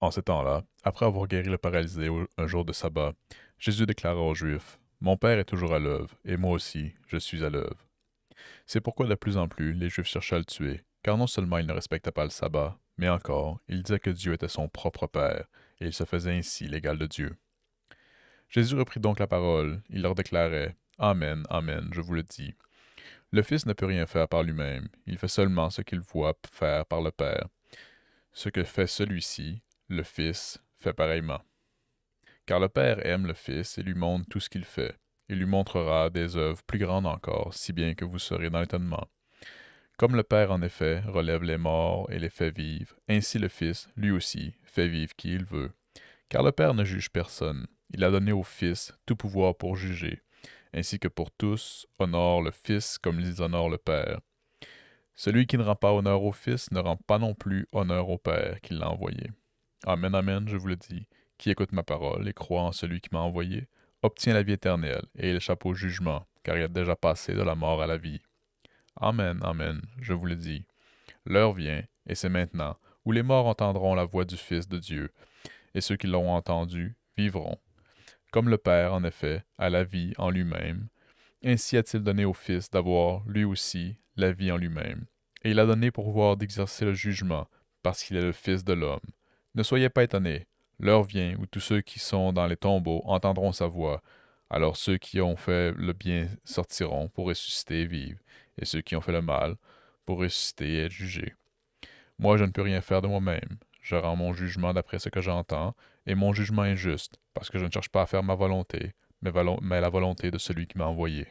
En ces temps-là, après avoir guéri le paralysé un jour de sabbat, Jésus déclara aux Juifs, Mon Père est toujours à l'œuvre, et moi aussi, je suis à l'œuvre. C'est pourquoi de plus en plus les Juifs cherchaient à le tuer, car non seulement il ne respectait pas le sabbat, mais encore, il disait que Dieu était son propre Père, et il se faisait ainsi l'égal de Dieu. Jésus reprit donc la parole, il leur déclarait, Amen, Amen, je vous le dis. Le Fils ne peut rien faire par lui-même, il fait seulement ce qu'il voit faire par le Père. Ce que fait celui-ci, le Fils, fait pareillement. Car le Père aime le Fils et lui montre tout ce qu'il fait. Il lui montrera des œuvres plus grandes encore, si bien que vous serez dans l'étonnement. Comme le Père, en effet, relève les morts et les fait vivre, ainsi le Fils, lui aussi, fait vivre qui il veut. Car le Père ne juge personne. Il a donné au Fils tout pouvoir pour juger, ainsi que pour tous, honore le Fils comme ils honorent le Père. Celui qui ne rend pas honneur au Fils ne rend pas non plus honneur au Père qui l'a envoyé. Amen, amen, je vous le dis. Qui écoute ma parole et croit en celui qui m'a envoyé, obtient la vie éternelle, et il échappe au jugement, car il a déjà passé de la mort à la vie. Amen, amen, je vous le dis. L'heure vient, et c'est maintenant, où les morts entendront la voix du Fils de Dieu, et ceux qui l'auront entendu vivront. Comme le Père, en effet, a la vie en lui-même, ainsi a-t-il donné au Fils d'avoir, lui aussi, la vie en lui-même. Et il a donné pour pouvoir d'exercer le jugement, parce qu'il est le Fils de l'homme. Ne soyez pas étonnés. L'heure vient où tous ceux qui sont dans les tombeaux entendront sa voix. Alors ceux qui ont fait le bien sortiront pour ressusciter et vivre, et ceux qui ont fait le mal pour ressusciter et être jugés. Moi, je ne peux rien faire de moi-même. Je rends mon jugement d'après ce que j'entends, et mon jugement est juste, parce que je ne cherche pas à faire ma volonté, mais la volonté de celui qui m'a envoyé.